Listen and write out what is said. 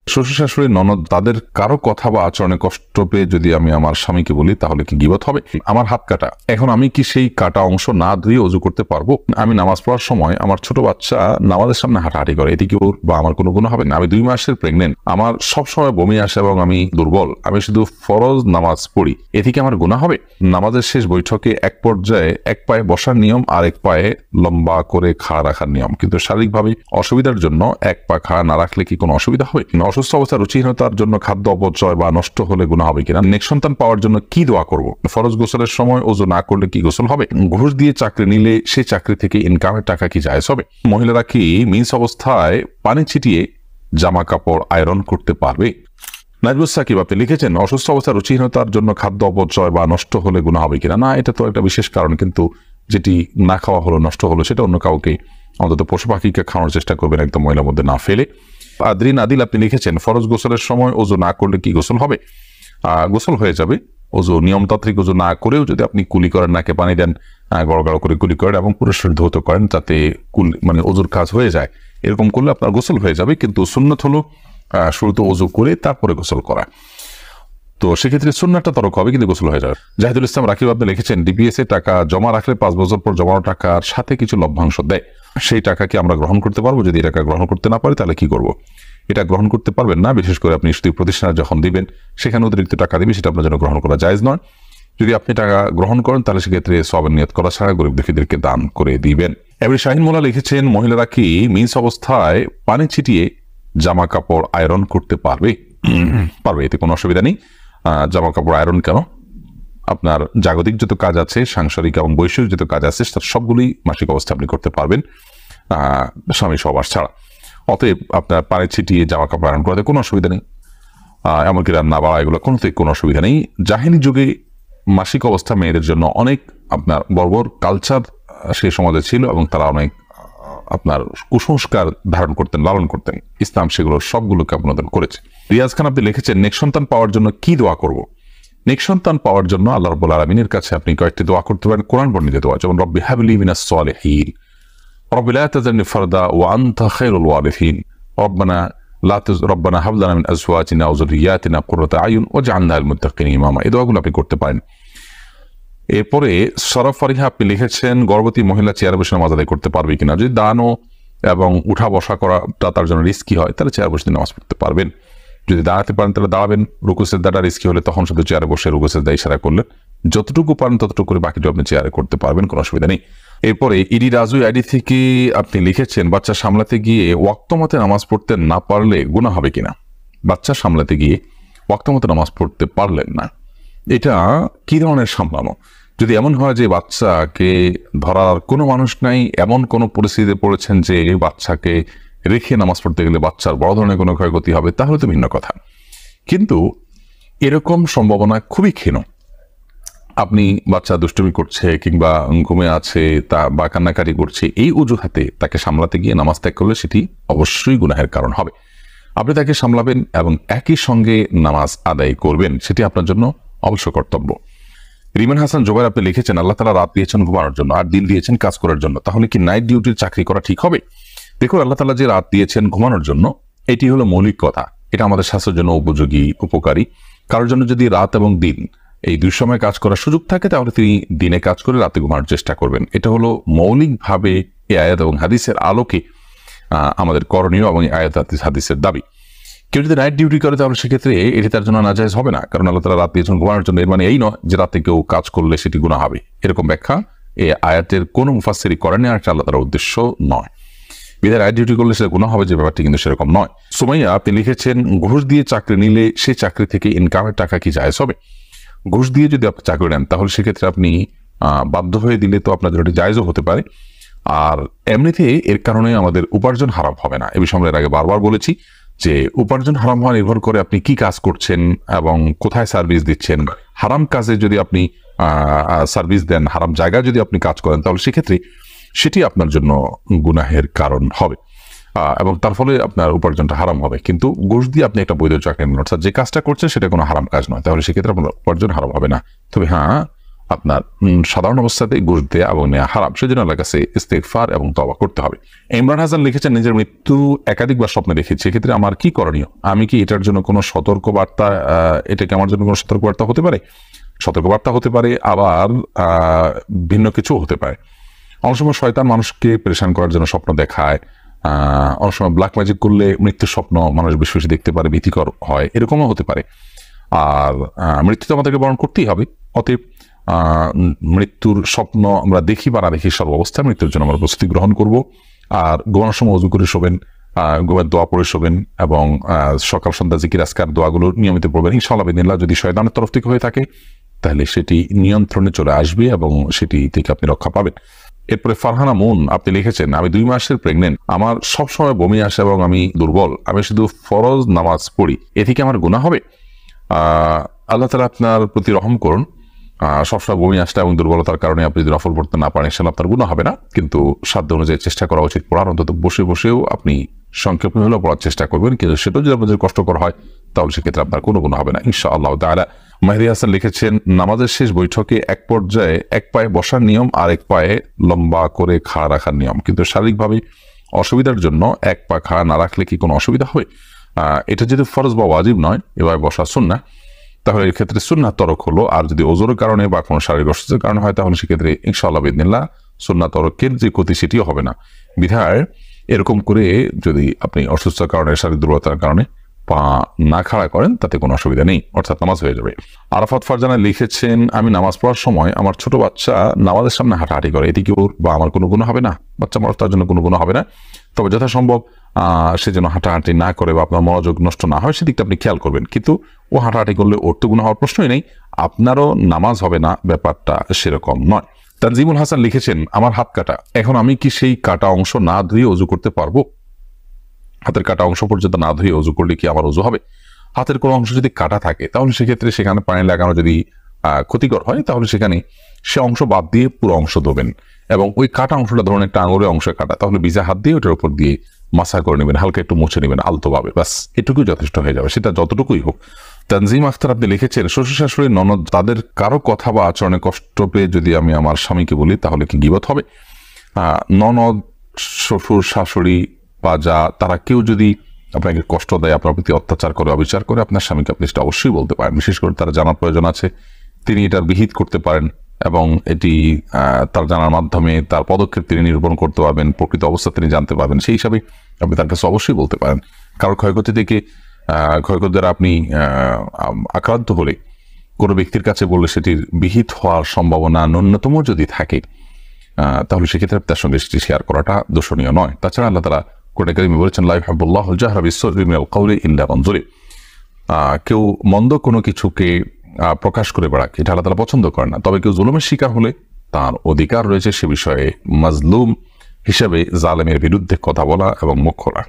শ্বশুর শাশুড়ি ননদ তাদের কারো কথা বা আচরণে কষ্ট পেয়ে যদি আমি আমার স্বামীকে বলি তাহলে কি গীবত হবে? আমার হাত কাটা, এখন আমি কি সেই কাটা অংশ না ধুয়ে ওযু করতে পারবো? আমি নামাজ পড়ার সময় আমার ছোট বাচ্চা নামাজের সামনে হাঁটাহাঁটি করে, এটি কি ওর বা আমার কোনো গুনাহ হবে না? আমি 2 মাসের প্রেগনেন্ট, আমার সব সময় বমি আসে এবং আমি দুর্বল, আমি শুধু ফরজ নামাজ পড়ি, এটি কি আমার গুনাহ হবে? নামাজের শেষ বৈঠকে এক পর্যায়ে এক পায়ে বসার নিয়ম আর এক পায়ে লম্বা করে খাড়া রাখার নিয়ম, কিন্তু শারীরিকভাবে অসুবিধার জন্য এক পা খাড়া না রাখলে কি কোনো অসুবিধা হবে? অসুস্থ অবস্থা রুচিহীনতার জন্য খাদ্য অপচয় বা নষ্ট হলে গুনাহ হবে কিনা? নেক্সট সন্তান পাওয়ার জন্য কি দোয়া করব? ফরজ গোসলের সময় ওযু না করলে কি গোসল হবে? ঘুষ দিয়ে চাকরি নিলে সেই চাকরি থেকে ইনকামের টাকা কি জায়েজ হবে? মহিলারা কি মিন্স অবস্থায় পানি ছিটিয়ে জামা কাপড় আয়রন করতে পারবে? নাজবুস সাকিব আপনি লিখেছেন অসুস্থ অবস্থা রুচিহীনতার জন্য খাদ্য অপচয় বা নষ্ট হলে গুনাহ হবে কিনা? না, এটা তো একটা বিশেষ কারণ, কিন্তু যেটি না খাওয়া হলো, নষ্ট হলো, সেটা অন্য কাউকে, অন্তত পশু পাখিকে খাওয়ানোর চেষ্টা করবেন একদম ময়লার মধ্যে না ফেলে। আদ্রিন আদিল আপনি লিখেছেন ফরজ গোসলের সময় ওযু না করলে কি গোসল হবে? গোসল হয়ে যাবে। ওযু নিয়মতান্ত্রিক ওযু না করেও যদি আপনি কুলি করেন, নাকে পানি দেন, গড়গড় করে কুলি করেন এবং পুরো শরীর ধৌত করেন, তাতে মানে ওযুর কাজ হয়ে যায়, এরকম করলে আপনার গোসল হয়ে যাবে। কিন্তু সুন্নত হলো শুরুতে ওযু করে তারপরে গোসল করা, তো সেক্ষেত্রে সুন্নাতটা তরক হবে কিন্তু গোসল হয়ে যাবে। জাহিদুল ইসলাম রাকিব আপনি লিখেছেন ডিপিএস এ টাকা জমা রাখলে 5 বছর পর জমানো টাকার সাথে কিছু লভ্যাংশ দেয়, সেই টাকা কি আমরা গ্রহণ করতে পারবো? যদি টাকা গ্রহণ করতে না পারি তাহলে কি করব? এটা গ্রহণ করতে পারবেন না, বিশেষ করে আপনি শুধু প্রতিষ্ঠানে যখন দিবেন সেখানে অতিরিক্ত টাকা দিবে, সেটা আপনার জন্য গ্রহণ করা জায়েজ নয়। যদি আপনি টাকা গ্রহণ করেন তাহলে সেক্ষেত্রে সওয়াবের নিয়ত করা ছাড়া গরিব দুঃখীদেরকে দান করে দিবেন। এবারে শাহিন মোল্লা লিখেছেন মহিলারা কি মিন্স অবস্থায় পানি ছিটিয়ে জামা কাপড় আয়রন করতে পারবে? পারবে, এতে কোনো অসুবিধা নেই। জামা কাপড় আয়রন কেন, আপনার জাগতিক যত কাজ আছে, সাংসারিক এবং বৈষয়িক যত কাজ আছে, তার সবগুলি মাসিক অবস্থা আপনি করতে পারবেন স্বামী সহবাস ছাড়া। অতএব আপনার পানি ছিটিয়ে জামা কাপড় আয়রন করাতে কোনো অসুবিধা নেই, এমনকি রান্না বাড়া এগুলো কোনো অসুবিধা নেই। জাহিলি যুগে মাসিক অবস্থা মেয়েদের জন্য অনেক আপনার বর্বর কালচার সে সমাজে ছিল এবং তারা অনেক আপনার কুসংস্কার ধারণ করতেন, লালন করতেন। ইসলাম সেগুলো সবগুলোকে আপনাদের করেছে। রিয়াজ খান আপনি লিখেছেন নেক্সট সন্তান পাওয়ার জন্য কি দোয়া করব? নেক্সট সন্তান পাওয়ার জন্য আল্লাহ রাব্বুল আলামিনের কাছে আপনি কয়েকটি দোয়া করতে পারেন, কোরআন বর্ণিত দোয়া, যেমন রব্বি হাবলি মিনাস সালিহিন, রব্বি লা তাযারনি ফারদা ওয়া আনতা খায়রুল ওয়ারিসিন, রব্বানা হাব লানা মিন আজওয়াজিনা ওয়া যুররিয়াতিনা কুররাতা আয়ুন ওয়াজআলনা লিল মুত্তাকিনা ইমামা। এই দোয়াগুলো আপনি করতে পারেন। এরপরে শরফ ফারিহা আপনি লিখেছেন গর্ভবতী মহিলা চেয়ারে বসে নামাজ আদায় করতে পারবে কিনা? যদি দাঁড়ানো এবং উঠা বসা করাটা তার জন্য রিস্কি হয় তাহলে চেয়ারে বসে নামাজ পড়তে পারবেন। যদি দাঁড়াতে পারেন তাহলে দাঁড়াবেন, রুকু সিজদাটা রিস্কি হলে তখন শুধু চেয়ারে বসে রুকু সিজদা ইশারা করলেন, যতটুকু পারেন ততটুকু করে বাকিটা আপনি চেয়ারে করতে পারবেন, কোনো অসুবিধা নেই। এরপরে ইডি রাজু আইডি থেকে আপনি লিখেছেন বাচ্চা সামলাতে গিয়ে ওয়াক্ত মতে নামাজ পড়তে না পারলে গুনাহ হবে কিনা? বাচ্চা সামলাতে গিয়ে ওয়াক্ত মতে নামাজ পড়তে পারলেন না, এটা কি ধরনের সামলানো? যদি এমন হয় যে বাচ্চাকে ধরার কোনো মানুষ নাই, এমন কোনো পরিস্থিতিতে পড়েছেন যে বাচ্চাকে রেখে নামাজ পড়তে গেলে বাচ্চার বড় ধরনের কোনো ক্ষয়ক্ষতি হবে, তাহলে তো ভিন্ন কথা। কিন্তু এরকম সম্ভাবনা খুবই ক্ষীণ। আপনি বাচ্চা দুষ্টুমি করছে কিংবা ঘুমে আছে তা বা কান্নাকাটি করছে, এই অজুহাতে তাকে সামলাতে গিয়ে নামাজ ত্যাগ করলে সেটি অবশ্যই গুনাহের কারণ হবে। আপনি তাকে সামলাবেন এবং একই সঙ্গে নামাজ আদায় করবেন, সেটি আপনার জন্য অবশ্য কর্তব্য। রিমান হাসান জোবাইর আপনি লিখেছেন আল্লাহ তাআলা রাত দিয়েছেন ঘুমানোর জন্য আর দিন দিয়েছেন কাজ করার জন্য, তাহলে কি নাইট ডিউটির চাকরি করা ঠিক হবে? দেখুন, আল্লাহ তাআলা যে রাত দিয়েছেন ঘুমানোর জন্য, এটি হলো মৌলিক কথা, এটা আমাদের স্বাস্থ্যের জন্য উপযোগী, উপকারী। কারোর জন্য যদি রাত এবং দিন এই দুই সময় কাজ করার সুযোগ থাকে তাহলে তিনি দিনে কাজ করে রাতে ঘুমানোর চেষ্টা করবেন। এটা হলো মৌলিকভাবে এই আয়াত এবং হাদিসের আলোকে আমাদের করণীয় এবং আয়াত হাদিসের দাবি। কেউ যদি নাইট ডিউটি করে তাহলে সেক্ষেত্রে এটি তার জন্য নাজায়েজ হবে না, কারণ আল্লাহ তাআলা রাত দিয়েছেন ঘুমানোর জন্য, এর মানে এই নয় যে রাতে কেউ কাজ করলে সেটি গুনাহ হবে। এরকম ব্যাখ্যা এই আয়াতের কোনো মুফাসসির করেনি, আর আল্লাহ তাআলার উদ্দেশ্য নয়। বিধায় নাইট ডিউটি করলে সেটা গুনাহ হবে যে ব্যাপারটি কিন্তু সেরকম নয়। সুমাইয়া আপনি লিখেছেন ঘুষ দিয়ে চাকরি নিলে সেই চাকরি থেকে ইনকামের টাকা কি জায়েজ হবে? ঘুষ দিয়ে যদি আপনি চাকরি নেন তাহলে সেক্ষেত্রে আপনি বাধ্য হয়ে দিলে তো আপনার জন্য জায়েজও হতে পারে, আর এমনিতে এর কারণে আমাদের উপার্জন হারাম হবে না। এ বিষয়ে আমরা এর আগে বারবার বলেছি যে উপার্জন হারাম হওয়া নির্ভর করে আপনি কি কাজ করছেন এবং কোথায় সার্ভিস দিচ্ছেন। হারাম কাজে যদি আপনি সার্ভিস দেন, হারাম জায়গায় যদি আপনি কাজ করেন, তাহলে সেক্ষেত্রে সেটি আপনার জন্য গুনাহের কারণ হবে এবং তার ফলে আপনার উপার্জনটা হারাম হবে। কিন্তু ঘুষ দিয়ে আপনি একটা বৈধ চাকরি নেন, অর্থাৎ যে কাজটা করছেন সেটা কোনো হারাম কাজ নয়, তাহলে সেক্ষেত্রে আপনার উপার্জন হারাম হবে না। তবে হ্যাঁ, আপনার সাধারণ অবস্থাতে ঘুষ দেয়া এবং নেওয়া হারাম, সেজন্য আল্লাহর কাছে ইস্তেগফার এবং তওবা করতে হবে। ইমরান হাসান লিখেছেন, নিজের মৃত্যু একাধিকবার স্বপ্নে দেখেছি, এক্ষেত্রে আমার কি করণীয়? আমি কি এটার জন্য কোনো সতর্কবার্তা, এটা কি আমার জন্য কোনো সতর্কবার্তা হতে পারে? সতর্কবার্তা হতে পারে, আবার ভিন্ন কিছু হতে পারে। অনেক সময় শয়তান মানুষকে পরেশান করার জন্য স্বপ্ন দেখায়, অনেক সময় ব্ল্যাক ম্যাজিক করলে মৃত্যুর স্বপ্ন মানুষ বেশি বেশি দেখতে পারে, ভীতিকর হয়, এরকমও হতে পারে। আর মৃত্যু তো আমাদেরকে বরণ করতেই হবে, অতএব মৃত্যুর স্বপ্ন আমরা দেখি বা না দেখি, সর্বাবস্থায় মৃত্যুর জন্য আমরা প্রস্তুতি গ্রহণ করব। আর ঘুমানোর সময় ওযু করে শোবেন, ঘুমের দোয়া পড়ে শোবেন, এবং সকাল সন্ধ্যা জিকির আজকার দোয়াগুলো নিয়মিত পড়বেন। ইনশাআল্লাহ বিদিনিল্লাহ, যদি শয়তানের তরফ থেকে হয়ে থাকে তাহলে সেটি নিয়ন্ত্রণে চলে আসবে এবং সেটি থেকে আপনি রক্ষা পাবেন। এরপরে ফারহানা মুন আপনি লিখেছেন, আমি 2 মাসের প্রেগনেন্ট, আমার সবসময় বমি আসে এবং আমি দুর্বল, আমি শুধু ফরজ নামাজ পড়ি, এ থেকে আমার গুনাহ হবে? আল্লাহ তাআলা আপনার প্রতি রহম করুন। সবসময় বমি আসটা এবং দুর্বলতার কারণে আপনি যদি নফল পড়তে না পারেন, সেটা আপনার গুনাহ হবে না, কিন্তু সাধ্য অনুযায়ী চেষ্টা করা উচিত পড়ার। অন্তত বসে বসেও আপনি সংক্ষেপে হলেও পড়ার চেষ্টা করবেন, কিন্তু সেটাও যদি আপনাদের কষ্টকর হয় তাহলে সেক্ষেত্রে আপনার কোনো গুনাহ হবে না ইনশাআল্লাহ তাআলা। মাহদি হাসান লিখেছেন, নামাজের শেষ বৈঠকে এক পর্যায়ে এক পায়ে বসার নিয়ম আর এক পায়ে লম্বা করে খাড়া রাখার নিয়ম, কিন্তু শারীরিকভাবে অসুবিধার জন্য এক পা খাড়া না রাখলে কি কোনো অসুবিধা হবে? এটা যদি ফরজ বা ওয়াজিব নয়, এভাবে বসা সুন্নাহ, তাহলে এর ক্ষেত্রে সুন্নাহ তরক হলো। আর যদি ওজোরের কারণে বা কোনো শারীরিক অসুস্থতার কারণে হয়, তাহলে সেক্ষেত্রে ইনশাআল্লাহ বিদিনিল্লাহ সুন্নাহ তরকের যে ক্ষতি সেটিও হবে না। বিধায় এরকম করে যদি আপনি অসুস্থতার কারণে, শারীরিক দুর্বলতার কারণে পা না খাড়া করেন, তাতে কোনো অসুবিধা নেই, অর্থাৎ নামাজ হয়ে যাবে। আরাফাত ফারজানা লিখেছেন, আমি নামাজ পড়ার সময় আমার ছোট বাচ্চা নামাজের সামনে হাঁটাহাঁটি করে, এটি কি ওর বা আমার কোনো গুনাহ হবে না? বাচ্চা মানুষ, তার জন্য কোনো গুনাহ হবে না, তবে যথাসম্ভব সে যেন হাঁটাহাঁটি না করে বা আপনার মনোযোগ নষ্ট না হয় সেদিকটা আপনি খেয়াল করবেন। কিন্তু ও হাঁটাহাঁটি করলে ওর তো গুনাহ হওয়ার প্রশ্নই নেই, আপনারও নামাজ হবে না, ব্যাপারটা সেরকম নয়। তানজিমুল হাসান লিখেছেন, আমার হাত কাটা, এখন আমি কি সেই কাটা অংশ না ধুয়ে ওযু করতে পারবো? হাতের কাটা অংশ পর্যন্ত না ধুয়ে ওযু করলে কি আমার ওযু হবে? হাতের কোনো অংশ যদি কাটা থাকে তাহলে সেক্ষেত্রে সেখানে পানি লাগানো যদি ক্ষতিকর হয়, তাহলে সেখানে সে অংশ বাদ দিয়ে পুরো অংশ ধোবেন, এবং ওই কাটা অংশটা ধরুন একটা আঙুলের অংশ কাটা, তাহলে ভিজা হাত দিয়ে ওটার উপর দিয়ে মাসা করে নেবেন, হালকা একটু মুছে নেবেন আলতোভাবে, ব্যাস এটুকুই যথেষ্ট হয়ে যাবে, সেটা যতটুকুই হোক। তানজিম আখতার আপনি লিখেছেন, শ্বশুর শাশুড়ি ননদ তাদের কারো কথা বা আচরণে কষ্ট পেয়ে যদি আমি আমার স্বামীকে বলি তাহলে কি গীবত হবে? ননদ, শ্বশুর শাশুড়ি বা যা, তারা কেউ যদি আপনাকে কষ্ট দেয়, আপনার প্রতি অত্যাচার করে, অবিচার করে, আপনার স্বামীকে আপনি সেটা অবশ্যই বলতে পারেন। বিশেষ করে তারা জানার প্রয়োজন আছে, তিনি এটার বিহিত করতে পারেন, এবং এটি তার জানার মাধ্যমে তার পদক্ষেপ তিনি নিরূপণ করতে পারবেন, প্রকৃত অবস্থা তিনি জানতে পারবেন, সেই হিসাবে আপনি তার কাছে অবশ্যই বলতে পারেন। কারণ ক্ষয়ক্ষতি থেকে, ক্ষয়ক্ষতি দ্বারা আপনি আক্রান্ত হলে কোনো ব্যক্তির কাছে বললে সেটির বিহিত হওয়ার সম্ভাবনা ন্যূনতম যদি থাকে, তাহলে সেক্ষেত্রে তার সঙ্গে সেটি শেয়ার করাটা দোষণীয় নয়। তাছাড়া আল্লাহ তাআলা কোরআনে কারিমে বলেছেন, লা ইউহিব্বুল্লাহুল জাহরা বিস-সুররি মিনাল কাওলি ইল্লা মান যুলিম। কেউ মন্দ কোনো কিছুকে প্রকাশ করে বেড়াক, এটা আল্লাহ তাআলা পছন্দ করেন না, তবে কেউ জুলুমের শিকার হলে তার অধিকার রয়েছে সে বিষয়ে মাজলুম হিসেবে জালেমের বিরুদ্ধে কথা বলা এবং মুখ খোলা।